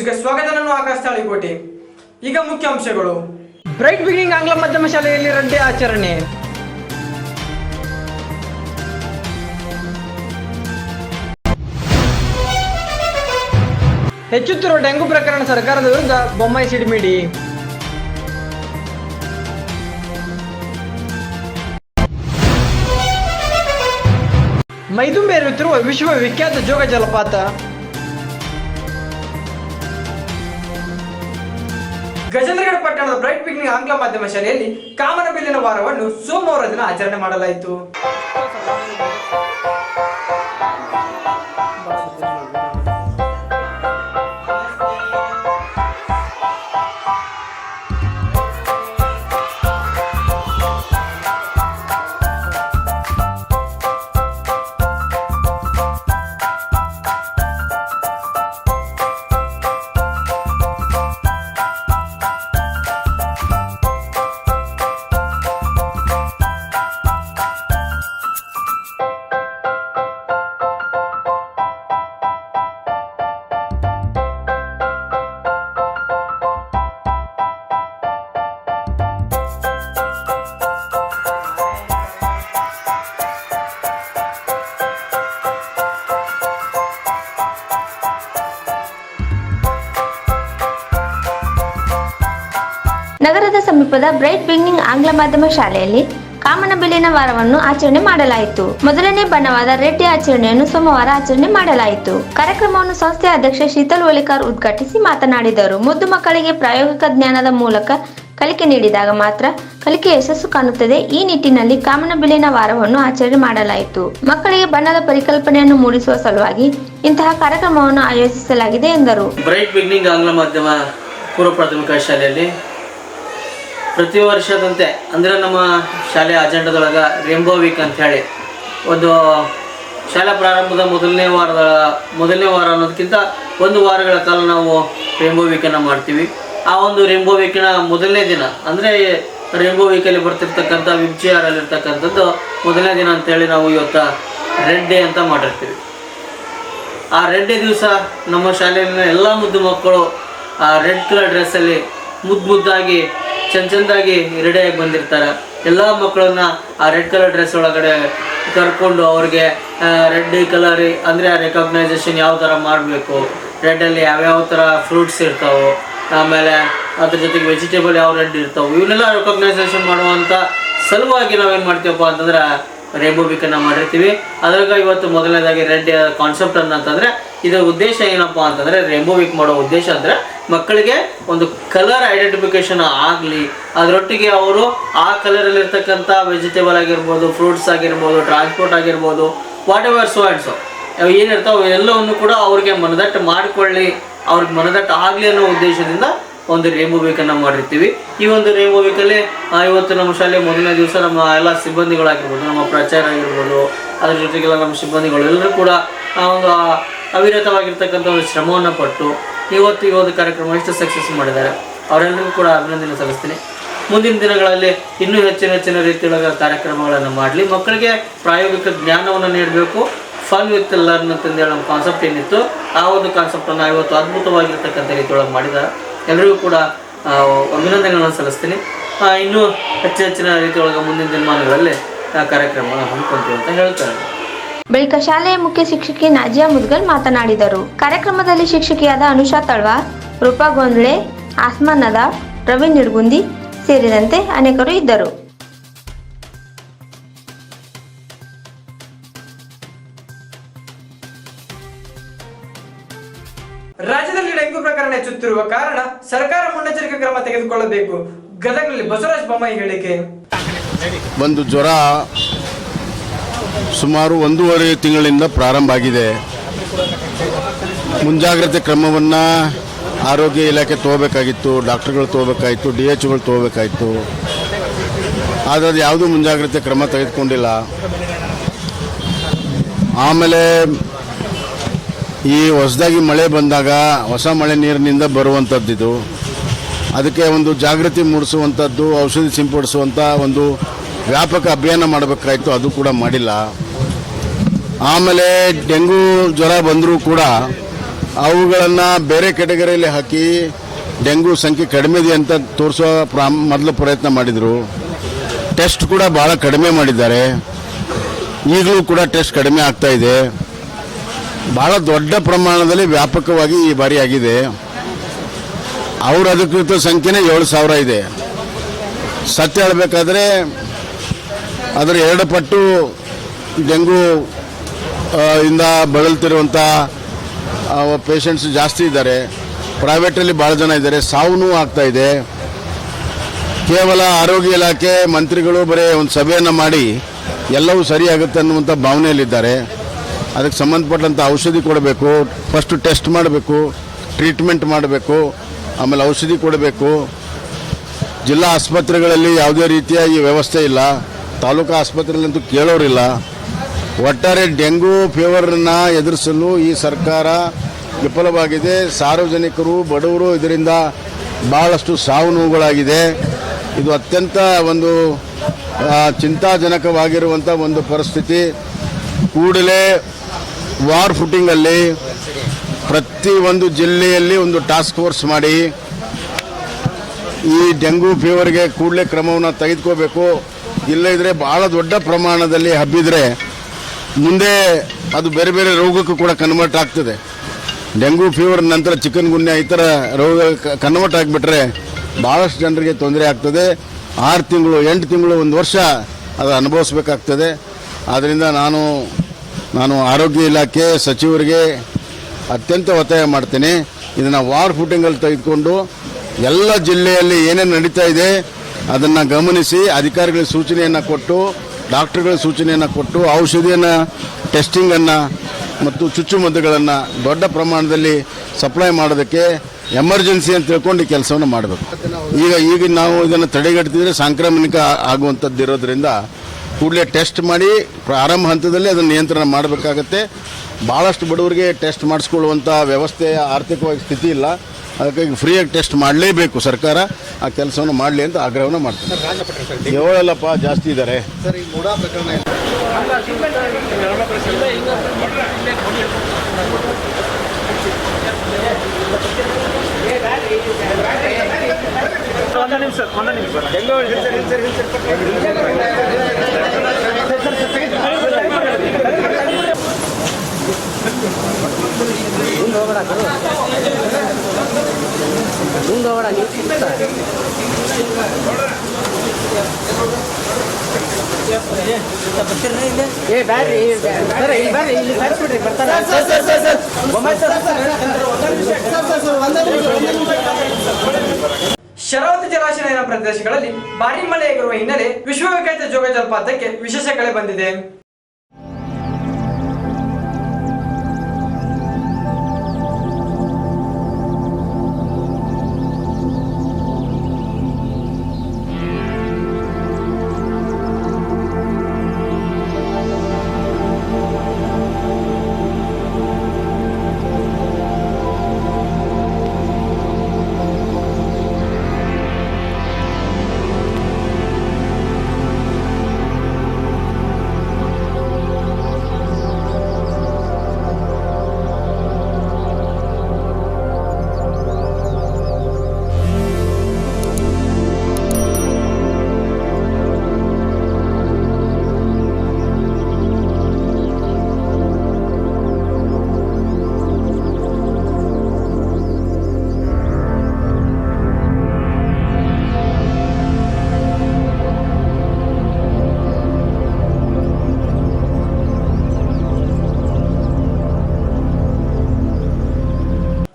ನ್ಯೂಸ್ಗೆ ಸ್ವಾಗತ. ನಾನು ಆಕಾಶ ತಾಳಿಕೋಟೆ. ಈಗ ಮುಖ್ಯಾಂಶಗಳು. ಬ್ರೈಟ್ ಬಿಗಿನಿಂಗ್ ಆಂಗ್ಲ ಮಾಧ್ಯಮ ಶಾಲೆಯಲ್ಲಿ ರಡ್ಡೆ ಆಚರಣೆ. ಹೆಚ್ಚುತ್ತಿರುವ ಡೆಂಗು ಪ್ರಕರಣ, ಸರ್ಕಾರದ ವಿರುದ್ಧ ಬೊಮ್ಮಾಯಿ ಸಿಡಿಮಿಡಿ. ಮೈದುಂಬೇರುತ್ತಿರುವ ವಿಶ್ವವಿಖ್ಯಾತ ಜೋಗ ಜಲಪಾತ. ಗಜೇಂದ್ರಗಡ ಪಟ್ಟಣದ ಬ್ರೈಟ್ ಬಿಗಿನಿಂಗ್ ಆಂಗ್ಲ ಮಾಧ್ಯಮ ಶಾಲೆಯಲ್ಲಿ ಕಾಮನಬಿಲ್ಲಿನ ವಾರವನ್ನು ಸೋಮವಾರ ದಿನ ಆಚರಣೆ ಮಾಡಲಾಯಿತು. ನಗರದ ಸಮೀಪದ ಬ್ರೈಟ್ ಬಿಗಿನಿಂಗ್ ಆಂಗ್ಲ ಮಾಧ್ಯಮ ಶಾಲೆಯಲ್ಲಿ ಕಾಮನಬಿಲ್ಲಿನ ವಾರವನ್ನು ಆಚರಣೆ ಮಾಡಲಾಯಿತು. ಮೊದಲನೇ ಬಣ್ಣವಾದ ರೆಡ್ ಆಚರಣೆಯನ್ನು ಸೋಮವಾರ ಆಚರಣೆ ಮಾಡಲಾಯಿತು. ಕಾರ್ಯಕ್ರಮವನ್ನು ಸಂಸ್ಥೆಯ ಅಧ್ಯಕ್ಷ ಶೀತಲ್ ಓಲಿಕಾರ್ ಉದ್ಘಾಟಿಸಿ ಮಾತನಾಡಿದರು. ಮುದ್ದು ಮಕ್ಕಳಿಗೆ ಪ್ರಾಯೋಗಿಕ ಜ್ಞಾನದ ಮೂಲಕ ಕಲಿಕೆ ನೀಡಿದಾಗ ಮಾತ್ರ ಕಲಿಕೆ ಯಶಸ್ಸು ಕಾಣುತ್ತದೆ. ಈ ನಿಟ್ಟಿನಲ್ಲಿ ಕಾಮನಬಿಲ್ಲಿನ ವಾರವನ್ನು ಆಚರಣೆ ಮಾಡಲಾಯಿತು. ಮಕ್ಕಳಿಗೆ ಬಣ್ಣದ ಪರಿಕಲ್ಪನೆಯನ್ನು ಮೂಡಿಸುವ ಸಲುವಾಗಿ ಇಂತಹ ಕಾರ್ಯಕ್ರಮವನ್ನು ಆಯೋಜಿಸಲಾಗಿದೆ ಎಂದರು. ಬ್ರೈಟ್ ಬಿಗಿನಿಂಗ್ ಆಂಗ್ಲ ಮಾಧ್ಯಮ ಪೂರ್ವ ಪ್ರಾಥಮಿಕ ಶಾಲೆಯಲ್ಲಿ ಪ್ರತಿ ವರ್ಷದಂತೆ ಅಂದರೆ ನಮ್ಮ ಶಾಲೆಯ ಅಜೆಂಡದೊಳಗೆ ರೇಂಬೋ ವೀಕ್ ಅಂತ ಹೇಳಿ ಒಂದು ಶಾಲಾ ಪ್ರಾರಂಭದ ಮೊದಲನೇ ವಾರ ಅನ್ನೋದಕ್ಕಿಂತ ಒಂದು ವಾರಗಳ ಕಾಲ ನಾವು ರೇಂಬೋ ವೀಕನ್ನು ಮಾಡ್ತೀವಿ. ಆ ಒಂದು ರೇಂಬೋ ವೀಕಿನ ಮೊದಲನೇ ದಿನ ಅಂದರೆ ರೇಂಬೋ ವೀಕಲ್ಲಿ ಬರ್ತಿರ್ತಕ್ಕಂಥ ವಿಬ್ಜಿಆರಲ್ಲಿರ್ತಕ್ಕಂಥದ್ದು ಮೊದಲನೇ ದಿನ ಅಂತೇಳಿ ನಾವು ಇವತ್ತು ರೆಡ್ ಡೇ ಅಂತ ಮಾಡಿರ್ತೀವಿ. ಆ ರೆಡ್ ಡೇ ದಿವಸ ನಮ್ಮ ಶಾಲೆಯಲ್ಲಿನ ಎಲ್ಲ ಮುದ್ದು ಮಕ್ಕಳು ಆ ರೆಡ್ ಕಲರ್ ಡ್ರೆಸ್ಸಲ್ಲಿ ಮುದ್ದಾಗಿ ಚೆಂದಾಗಿ ರೆಡಿಯಾಗಿ ಬಂದಿರ್ತಾರೆ. ಎಲ್ಲ ಮಕ್ಕಳನ್ನ ಆ ರೆಡ್ ಕಲರ್ ಡ್ರೆಸ್ ಒಳಗಡೆ ಕರ್ಕೊಂಡು ಅವ್ರಿಗೆ ರೆಡ್ ಕಲರ್ ಅಂದರೆ ರೆಕಗ್ನೈಸೇಷನ್ ಯಾವ ಥರ ಮಾಡಬೇಕು, ರೆಡ್ಡಲ್ಲಿ ಯಾವ್ಯಾವ ಥರ ಫ್ರೂಟ್ಸ್ ಇರ್ತಾವೆ, ಆಮೇಲೆ ಅದ್ರ ಜೊತೆಗೆ ವೆಜಿಟೇಬಲ್ ಯಾವ ರೆಡ್ ಇರ್ತಾವೆ, ಇವನ್ನೆಲ್ಲ ರೆಕಗ್ನೈಸೇಷನ್ ಮಾಡುವಂಥ ಸಲುವಾಗಿ ನಾವೇನು ಮಾಡ್ತೀವಪ್ಪ ಅಂತಂದ್ರೆ ರೇಂಬೋ ವೀಕನ್ನು ಮಾಡಿರ್ತೀವಿ. ಅದ್ರಾಗ ಇವತ್ತು ಮೊದಲನೇದಾಗಿ ರೆಡ್ ಕಾನ್ಸೆಪ್ಟ್ ಅಂತಂದರೆ ಇದರ ಉದ್ದೇಶ ಏನಪ್ಪ ಅಂತಂದರೆ ರೇಂಬೋ ವೀಕ್ ಮಾಡೋ ಉದ್ದೇಶ ಅಂದರೆ ಮಕ್ಕಳಿಗೆ ಒಂದು ಕಲರ್ ಐಡೆಂಟಿಫಿಕೇಷನ್ ಆಗಲಿ, ಅದರೊಟ್ಟಿಗೆ ಅವರು ಆ ಕಲರಲ್ಲಿರ್ತಕ್ಕಂಥ ವೆಜಿಟೇಬಲ್ ಆಗಿರ್ಬೋದು, ಫ್ರೂಟ್ಸ್ ಆಗಿರ್ಬೋದು, ಟ್ರಾನ್ಸ್ಪೋರ್ಟ್ ಆಗಿರ್ಬೋದು, whatever so and so ಏನಿರ್ತಾವೆ ಎಲ್ಲವನ್ನು ಕೂಡ ಅವ್ರಿಗೆ ಮನದಟ್ಟು ಮಾಡಿಕೊಳ್ಳಿ, ಅವ್ರಿಗೆ ಮನದಟ್ಟು ಆಗಲಿ ಅನ್ನೋ ಉದ್ದೇಶದಿಂದ ಒಂದು ರೇಂಬೋ ವೀಕನ್ನು ಮಾಡಿರ್ತೀವಿ. ಈ ಒಂದು ರೇಂಬೋ ವೀಕಲ್ಲಿ ಇವತ್ತು ನಮ್ಮ ಶಾಲೆ ಮೊದಲನೇ ದಿವಸ ನಮ್ಮ ಎಲ್ಲ ಸಿಬ್ಬಂದಿಗಳಾಗಿರ್ಬೋದು, ನಮ್ಮ ಪ್ರಾಚಾರ್ಯ ಆಗಿರ್ಬೋದು, ಅದ್ರ ಜೊತೆಗೆಲ್ಲ ನಮ್ಮ ಸಿಬ್ಬಂದಿಗಳು ಎಲ್ಲರೂ ಕೂಡ ಒಂದು ಅವಿರತವಾಗಿರ್ತಕ್ಕಂಥ ಒಂದು ಶ್ರಮವನ್ನು ಪಟ್ಟು ಈ ಒಂದು ಕಾರ್ಯಕ್ರಮ ಎಷ್ಟು ಸಕ್ಸಸ್ ಮಾಡಿದ್ದಾರೆ ಅವರೆಲ್ಲರಿಗೂ ಕೂಡ ಅಭಿನಂದನೆ ಸಲ್ಲಿಸ್ತೀನಿ. ಮುಂದಿನ ದಿನಗಳಲ್ಲಿ ಇನ್ನೂ ಹೆಚ್ಚಿನ ರೀತಿಯೊಳಗೆ ಕಾರ್ಯಕ್ರಮಗಳನ್ನು ಮಾಡಲಿ, ಮಕ್ಕಳಿಗೆ ಪ್ರಾಯೋಗಿಕ ಜ್ಞಾನವನ್ನು ನೀಡಬೇಕು. ಫನ್ ವಿತ್ ಲರ್ನ್ ಅಂತಂದೇಳಿ ನಮ್ಮ ಕಾನ್ಸೆಪ್ಟ್ ಏನಿತ್ತು ಆ ಒಂದು ಕಾನ್ಸೆಪ್ಟನ್ನು ಇವತ್ತು ಅದ್ಭುತವಾಗಿರ್ತಕ್ಕಂಥ ರೀತಿಯೊಳಗೆ ಮಾಡಿದ್ದಾರೆ. ಎಲ್ಲರಿಗೂ ಕೂಡ ಅಭಿನಂದನೆಗಳನ್ನು ಸಲ್ಲಿಸ್ತೀನಿ. ಇನ್ನೂ ಹೆಚ್ಚಿನ ರೀತಿಯೊಳಗೆ ಮುಂದಿನ ದಿನಮಾನಗಳಲ್ಲಿ ಕಾರ್ಯಕ್ರಮವನ್ನು ಹಮ್ಮಿಕೊಂತೀವಿ ಅಂತ ಹೇಳ್ತಾರೆ. ಬಳಿಕ ಶಾಲೆಯ ಮುಖ್ಯ ಶಿಕ್ಷಕಿ ನಾಜಿಯಾ ಮುದ್ಗಲ್ ಮಾತನಾಡಿದರು. ಕಾರ್ಯಕ್ರಮದಲ್ಲಿ ಶಿಕ್ಷಕಿಯಾದ ಅನುಷಾ ತಳ್ವಾರ್, ರೂಪಾ ಗೊಂದ್ಳೆ, ಆಸ್ಮಾ ನದಾಫ್, ಪ್ರವೀಣ್ ನಿಡ್ಗುಂದಿ ಸೇರಿದಂತೆ ಅನೇಕರು ಇದ್ದರು. ರಾಜ್ಯದಲ್ಲಿ ಡೆಂಗು ಪ್ರಕರಣ ಹೆಚ್ಚುತ್ತಿರುವ ಕಾರಣ ಸರ್ಕಾರ ಮುನ್ನೆಚ್ಚರಿಕೆ ಕ್ರಮ ತೆಗೆದುಕೊಳ್ಳಬೇಕು. ಗದಗನಲ್ಲಿ ಬಸವರಾಜ ಬೊಮ್ಮಾಯಿ ಹೇಳಿಕೆ. ಒಂದು ಜ್ವರ ಸುಮಾರು 1.5 ತಿಂಗಳಿಂದ ಪ್ರಾರಂಭ ಆಗಿದೆ. ಮುಂಜಾಗ್ರತೆ ಕ್ರಮವನ್ನು ಆರೋಗ್ಯ ಇಲಾಖೆ ತಗೋಬೇಕಾಗಿತ್ತು, ಡಾಕ್ಟರ್ಗಳು ತಗೋಬೇಕಾಗಿತ್ತು, DHಗಳು ತಗೋಬೇಕಾಗಿತ್ತು. ಆದರೆ ಅದು ಯಾವುದೂ ಮುಂಜಾಗ್ರತೆ ಕ್ರಮ ತೆಗೆದುಕೊಂಡಿಲ್ಲ. ಆಮೇಲೆ ಈ ಹೊಸದಾಗಿ ಮಳೆ ಬಂದಾಗ ಹೊಸ ಮಳೆ ನೀರಿನಿಂದ ಬರುವಂಥದ್ದಿದು, ಅದಕ್ಕೆ ಒಂದು ಜಾಗೃತಿ ಮೂಡಿಸುವಂಥದ್ದು, ಔಷಧಿ ಸಿಂಪಡಿಸುವಂಥ ಒಂದು ವ್ಯಾಪಕ ಅಭಿಯಾನ ಮಾಡಬೇಕಾಯಿತು, ಅದು ಕೂಡ ಮಾಡಿಲ್ಲ. ಆಮೇಲೆ ಡೆಂಗು ಜ್ವರ ಬಂದರೂ ಕೂಡ ಅವುಗಳನ್ನು ಬೇರೆ ಕೆಟಗರಿಯಲ್ಲಿ ಹಾಕಿ ಡೆಂಗು ಸಂಖ್ಯೆ ಕಡಿಮೆ ಇದೆ ಅಂತ ತೋರಿಸುವ ಮೊದಲು ಪ್ರಯತ್ನ ಮಾಡಿದರು. ಟೆಸ್ಟ್ ಕೂಡ ಭಾಳ ಕಡಿಮೆ ಮಾಡಿದ್ದಾರೆ. ಈಗಲೂ ಕೂಡ ಟೆಸ್ಟ್ ಕಡಿಮೆ ಆಗ್ತಾ ಇದೆ. ಭಾಳ ದೊಡ್ಡ ಪ್ರಮಾಣದಲ್ಲಿ ವ್ಯಾಪಕವಾಗಿ ಈ ಬಾರಿ ಆಗಿದೆ. ಅವರ ಅಧಿಕೃತ ಸಂಖ್ಯೆನೇ 7,000 ಇದೆ. ಸತ್ಯ ಹೇಳಬೇಕಾದ್ರೆ ಅದರ 2 ಪಟ್ಟು ಡೆಂಗು ಇಂದ ಬಳಲ್ತಿರುವಂಥ ಪೇಷಂಟ್ಸ್ ಜಾಸ್ತಿ ಇದ್ದಾರೆ. ಪ್ರೈವೇಟಲ್ಲಿ ಭಾಳ ಜನ ಇದ್ದಾರೆ. ಸಾವು ಆಗ್ತಾ ಇದೆ. ಕೇವಲ ಆರೋಗ್ಯ ಇಲಾಖೆ ಮಂತ್ರಿಗಳು ಬರೀ ಒಂದು ಸಭೆಯನ್ನು ಮಾಡಿ ಎಲ್ಲವೂ ಸರಿಯಾಗುತ್ತೆ ಅನ್ನುವಂಥ ಭಾವನೆಯಲ್ಲಿದ್ದಾರೆ. ಅದಕ್ಕೆ ಸಂಬಂಧಪಟ್ಟಂಥ ಔಷಧಿ ಕೊಡಬೇಕು, ಫಸ್ಟ್ ಟೆಸ್ಟ್ ಮಾಡಬೇಕು, ಟ್ರೀಟ್ಮೆಂಟ್ ಮಾಡಬೇಕು, ಆಮೇಲೆ ಔಷಧಿ ಕೊಡಬೇಕು. ಜಿಲ್ಲಾ ಆಸ್ಪತ್ರೆಗಳಲ್ಲಿ ಯಾವುದೇ ರೀತಿಯ ಈ ವ್ಯವಸ್ಥೆ ಇಲ್ಲ. ತಾಲೂಕು ಆಸ್ಪತ್ರೆಯಲ್ಲಂತೂ ಕೇಳೋರಿಲ್ಲ. ಒಟ್ಟಾರೆ ಡೆಂಗು ಫೀವರನ್ನು ಎದುರಿಸಲು ಈ ಸರ್ಕಾರ ವಿಫಲವಾಗಿದೆ. ಸಾರ್ವಜನಿಕರು, ಬಡವರು ಇದರಿಂದ ಭಾಳಷ್ಟು ಸಾವು ನೋವುಗಳಾಗಿದೆ. ಇದು ಅತ್ಯಂತ ಒಂದು ಚಿಂತಾಜನಕವಾಗಿರುವಂಥ ಒಂದು ಪರಿಸ್ಥಿತಿ. ಕೂಡಲೇ ವಾರ್ ಫುಟಿಂಗಲ್ಲಿ ಪ್ರತಿ ಒಂದು ಜಿಲ್ಲೆಯಲ್ಲಿ ಒಂದು ಟಾಸ್ಕ್ ಫೋರ್ಸ್ ಮಾಡಿ ಈ ಡೆಂಗು ಫೀವರ್ಗೆ ಕೂಡಲೇ ಕ್ರಮವನ್ನು ತೆಗೆದುಕೋಬೇಕು. ಇಲ್ಲದಿದ್ದರೆ ಭಾಳ ದೊಡ್ಡ ಪ್ರಮಾಣದಲ್ಲಿ ಹಬ್ಬಿದರೆ ಮುಂದೆ ಅದು ಬೇರೆ ಬೇರೆ ರೋಗಕ್ಕೂ ಕೂಡ ಕನ್ವರ್ಟ್ ಆಗ್ತದೆ. ಡೆಂಗು ಫೀವರ್ ನಂತರ ಚಿಕನ್ ಗುನ್ಯಾ ಈ ಥರ ರೋಗ ಕನ್ವರ್ಟ್ ಆಗಿಬಿಟ್ರೆ ಭಾಳಷ್ಟು ಜನರಿಗೆ ತೊಂದರೆ ಆಗ್ತದೆ. 6 ತಿಂಗಳು, 8 ತಿಂಗಳು, 1 ವರ್ಷ ಅದು ಅನುಭವಿಸ್ಬೇಕಾಗ್ತದೆ. ಆದ್ದರಿಂದ ನಾನು ಆರೋಗ್ಯ ಇಲಾಖೆ ಸಚಿವರಿಗೆ ಅತ್ಯಂತ ಒತ್ತಾಯ ಮಾಡ್ತೇನೆ. ಇದನ್ನು ವಾರ್ ಫುಟಿಂಗಲ್ಲಿ ತೆಗೆದುಕೊಂಡು ಎಲ್ಲ ಜಿಲ್ಲೆಯಲ್ಲಿ ಏನೇನು ನಡೀತಾ ಇದೆ ಅದನ್ನು ಗಮನಿಸಿ ಅಧಿಕಾರಿಗಳಿಗೆ ಸೂಚನೆಯನ್ನು ಕೊಟ್ಟು, ಡಾಕ್ಟರ್ಗಳಿಗೆ ಸೂಚನೆಯನ್ನು ಕೊಟ್ಟು, ಔಷಧಿಯನ್ನು, ಟೆಸ್ಟಿಂಗನ್ನು ಮತ್ತು ಚುಚ್ಚುಮದ್ದುಗಳನ್ನು ದೊಡ್ಡ ಪ್ರಮಾಣದಲ್ಲಿ ಸಪ್ಲೈ ಮಾಡೋದಕ್ಕೆ ಎಮರ್ಜೆನ್ಸಿ ಅಂತ ತಿಳ್ಕೊಂಡು ಈ ಕೆಲಸವನ್ನು ಮಾಡಬೇಕು. ಈಗ ನಾವು ಇದನ್ನು ತಡೆಗಟ್ಟದಿದ್ರೆ ಸಾಂಕ್ರಾಮಿಕ ಆಗುವಂಥದ್ದು ಇರೋದ್ರಿಂದ ಕೂಡಲೇ ಟೆಸ್ಟ್ ಮಾಡಿ ಪ್ರಾರಂಭ ಹಂತದಲ್ಲಿ ಅದನ್ನು ನಿಯಂತ್ರಣ ಮಾಡಬೇಕಾಗತ್ತೆ. ಭಾಳಷ್ಟು ಬಡವರಿಗೆ ಟೆಸ್ಟ್ ಮಾಡಿಸ್ಕೊಳ್ಳುವಂಥ ವ್ಯವಸ್ಥೆ ಆರ್ಥಿಕವಾಗಿ ಸ್ಥಿತಿ ಇಲ್ಲ. ಅದಕ್ಕಾಗಿ ಫ್ರೀಯಾಗಿ ಟೆಸ್ಟ್ ಮಾಡಲೇಬೇಕು. ಸರ್ಕಾರ ಆ ಕೆಲಸವನ್ನು ಮಾಡಲಿ ಅಂತ ಆಗ್ರಹವನ್ನು ಮಾಡ್ತಾರೆ. 7 ಜಾಸ್ತಿ ಇದ್ದಾರೆ. ಶರಾವತಿ ಜಲಾಶಯ ಪ್ರದೇಶಗಳಲ್ಲಿ ಭಾರೀ ಮಳೆಯಾಗಿರುವ ಹಿನ್ನೆಲೆ ವಿಶ್ವವಿಖ್ಯಾತ ಜೋಗ ಜಲಪಾತಕ್ಕೆ ವಿಶೇಷ ಕಳೆ ಬಂದಿದೆ.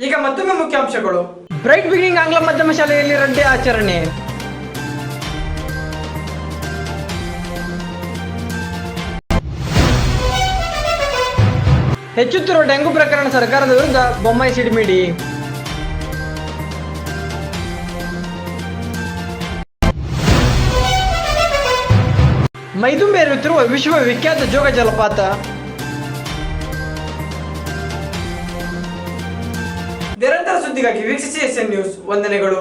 ಈಗ ಮತ್ತೊಮ್ಮೆ ಮುಖ್ಯಾಂಶಗಳು. ಬ್ರೈಟ್ ಬಿಗಿನಿಂಗ್ ಆಂಗ್ಲ ಮಾಧ್ಯಮ ಶಾಲೆಯಲ್ಲಿ ರಡ್ಡೆ ಆಚರಣೆ. ಹೆಚ್ಚುತ್ತಿರುವ ಡೆಂಗು ಪ್ರಕರಣ ಸರ್ಕಾರದ ವಿರುದ್ಧ ಬೊಮ್ಮಾಯಿ ಸಿಡಿಮಿಡಿ. ಮೈದುಂಬೇರುತ್ತಿರುವ ವಿಶ್ವವಿಖ್ಯಾತ ಜೋಗ ಜಲಪಾತ. ನಿರಂತರ ಸುದ್ದಿಗಾಗಿ ವೀಕ್ಷಿಸಿ SN ನ್ಯೂಸ್. ವಂದನೆಗಳು.